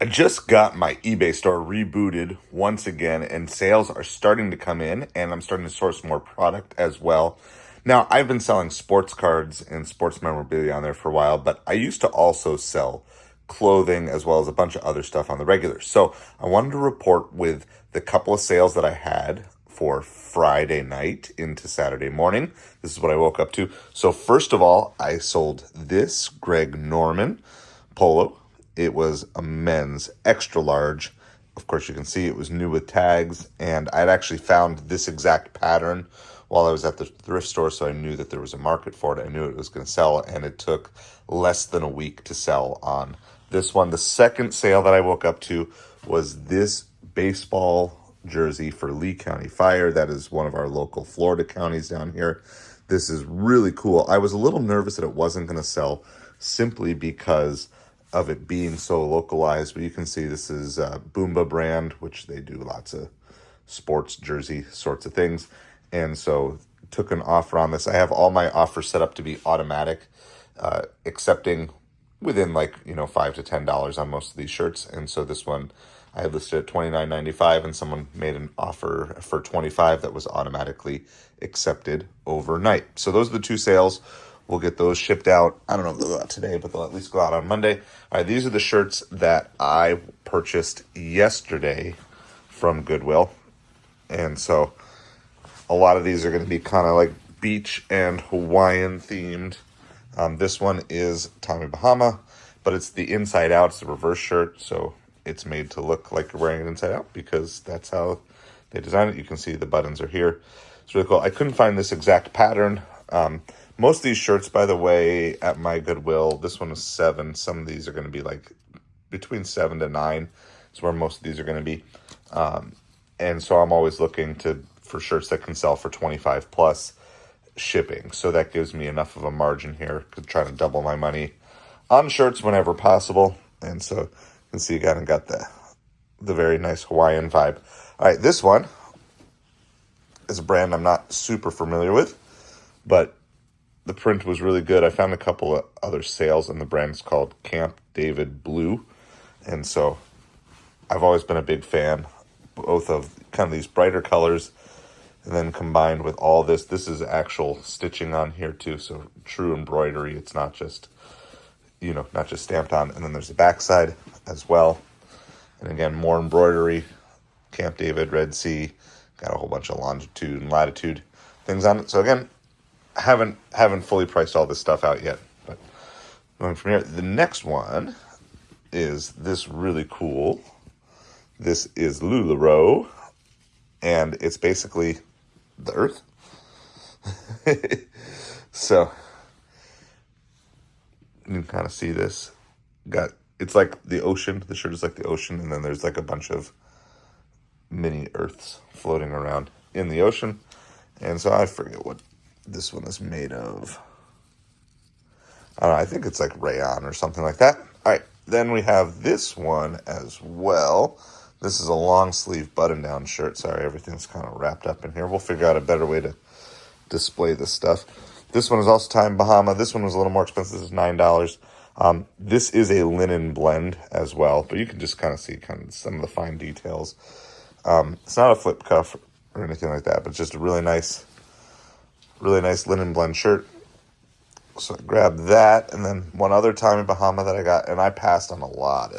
I just got my eBay store rebooted once again, and sales are starting to come in, and I'm starting to source more product as well. Now, I've been selling sports cards and sports memorabilia on there for a while, but I used to also sell clothing as well as a bunch of other stuff on the regular. So I wanted to report with the couple of sales that I had for Friday night into Saturday morning. This is what I woke up to. So first of all, I sold this Greg Norman polo. It was a men's extra large. Of course, you can see it was new with tags, and I'd actually found this exact pattern while I was at the thrift store, so I knew that there was a market for it. I knew it was going to sell, and it took less than a week to sell on this one. The second sale that I woke up to was this baseball jersey for Lee County Fire. That is one of our local Florida counties down here. This is really cool. I was a little nervous that it wasn't going to sell simply because of it being so localized, but you can see this is Boomba brand, which they do lots of sports jersey sorts of things, and so took an offer on this. I have all my offers set up to be automatic, accepting within $5 to $10 on most of these shirts, and so this one I had listed at $29.95, and someone made an offer for $25 that was automatically accepted overnight. So those are the two sales. We'll get those shipped out. I don't know if they'll go out today, but they'll at least go out on Monday. All right, these are the shirts that I purchased yesterday from Goodwill. And so a lot of these are going to be kind of like beach and Hawaiian themed. This one is Tommy Bahama, but it's the inside out. It's the reverse shirt, so it's made to look like you're wearing it inside out because that's how they designed it. You can see the buttons are here. It's really cool. I couldn't find this exact pattern. Most of these shirts, by the way, at my Goodwill, this one is 7. Some of these are going to be like between 7 to 9 is where most of these are going to be. And so I'm always looking for shirts that can sell for 25 plus shipping. So that gives me enough of a margin here to try to double my money on shirts whenever possible. And so you can see you kind of got the very nice Hawaiian vibe. All right, this one is a brand I'm not super familiar with, but the print was really good. I found a couple of other sales, and the brand's called Camp David Blue. And so I've always been a big fan, both of kind of these brighter colors, and then combined with all this. This is actual stitching on here too, so true embroidery. It's not just, not just stamped on. And then there's the backside as well. And again, more embroidery. Camp David, Red Sea, got a whole bunch of longitude and latitude things on it. So again, haven't fully priced all this stuff out yet, but going from here, the next one is this really cool. This is LuLaRoe, and it's basically the Earth. So you can kind of see this. It's like the ocean. The shirt is like the ocean, and then there's like a bunch of mini Earths floating around in the ocean. And so I forget what this one is made of. I don't know, I think it's like rayon or something like that. All right, then we have this one as well. This is a long sleeve button down shirt. Sorry, everything's kind of wrapped up in here. We'll figure out a better way to display this stuff. This one is also Time Bahama. This one was a little more expensive. This is $9. This is a linen blend as well, but you can just kind of see some of the fine details. It's not a flip cuff or anything like that, but it's just a really nice linen blend shirt. So I grabbed that, and then one other Tommy Bahama that I got, and I passed on a lot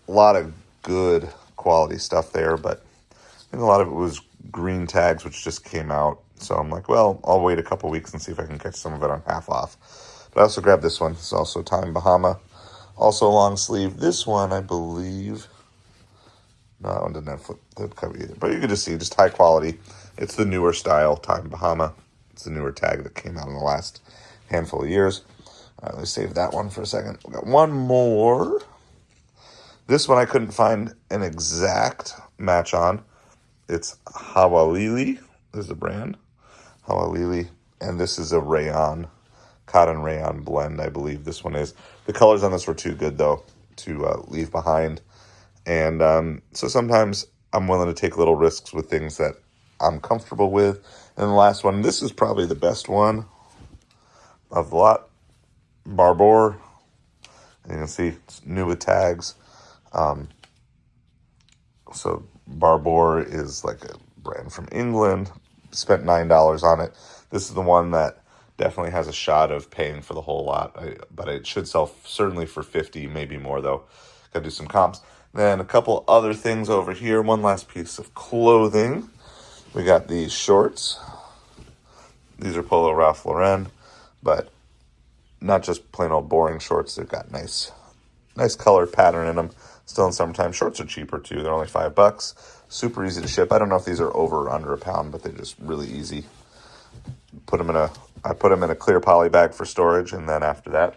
of good quality stuff there, but I think a lot of it was green tags, which just came out. So I'm like, well, I'll wait a couple weeks and see if I can catch some of it on half off. But I also grabbed this one. It's also Tommy Bahama, also long sleeve. This one, I believe, no, that one didn't have flip cover either, but you can just see just high quality. It's the newer style Tommy Bahama. It's the newer tag that came out in the last handful of years. All right, let's save that one for a second. We got one more. This one I couldn't find an exact match on. It's Hawalili is the brand. Hawalili. And this is a cotton rayon blend, I believe this one is. The colors on this were too good, though, to leave behind. And so sometimes I'm willing to take little risks with things that I'm comfortable with. And the last one, this is probably the best one of the lot. Barbour. And you can see it's new with tags. So Barbour is like a brand from England. Spent $9 on it. This is the one that definitely has a shot of paying for the whole lot, but it should sell certainly for 50, maybe more though. Gotta do some comps. Then a couple other things over here. One last piece of clothing. We got these shorts. These are Polo Ralph Lauren, but not just plain old boring shorts. They've got nice color pattern in them. Still in summertime. Shorts are cheaper too. They're only $5. Super easy to ship. I don't know if these are over or under a pound, but they're just really easy. I put them in a clear poly bag for storage, and then after that,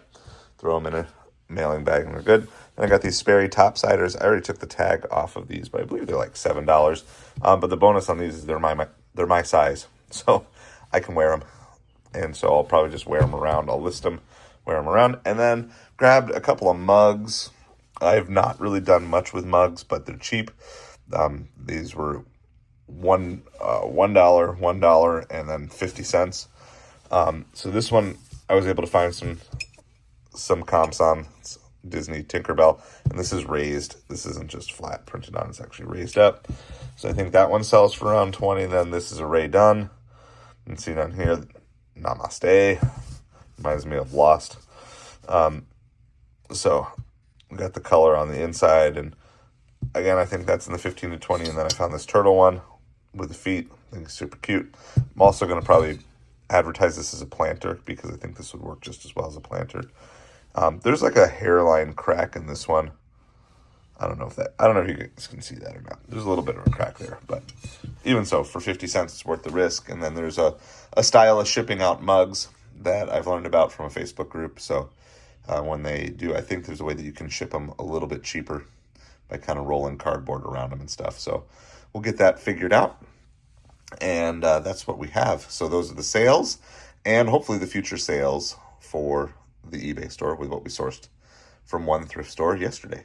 throw them in a mailing bag, and they're good. And I got these Sperry topsiders. I already took the tag off of these, but I believe they're like $7. But the bonus on these is they're my size, so I can wear them. And so I'll probably just wear them around. I'll list them, wear them around, and then grabbed a couple of mugs. I have not really done much with mugs, but they're cheap. These were $1, and then 50 cents. So this one I was able to find some comps on. It's Disney Tinkerbell, and this is raised. This isn't just flat printed on, it's actually raised up. So I think that one sells for around 20. Then this is a Ray Dunn. You can see down here, Namaste. Reminds me of Lost. So we got the color on the inside, and again, I think that's in the 15 to 20. And then I found this turtle one with the feet. I think it's super cute. I'm also going to probably advertise this as a planter because I think this would work just as well as a planter. There's like a hairline crack in this one. I don't know if you guys can see that or not. There's a little bit of a crack there, but even so, for 50 cents, it's worth the risk. And then there's a style of shipping out mugs that I've learned about from a Facebook group. So when they do, I think there's a way that you can ship them a little bit cheaper by kind of rolling cardboard around them and stuff. So we'll get that figured out. And that's what we have. So those are the sales and hopefully the future sales for the eBay store with what we sourced from one thrift store yesterday.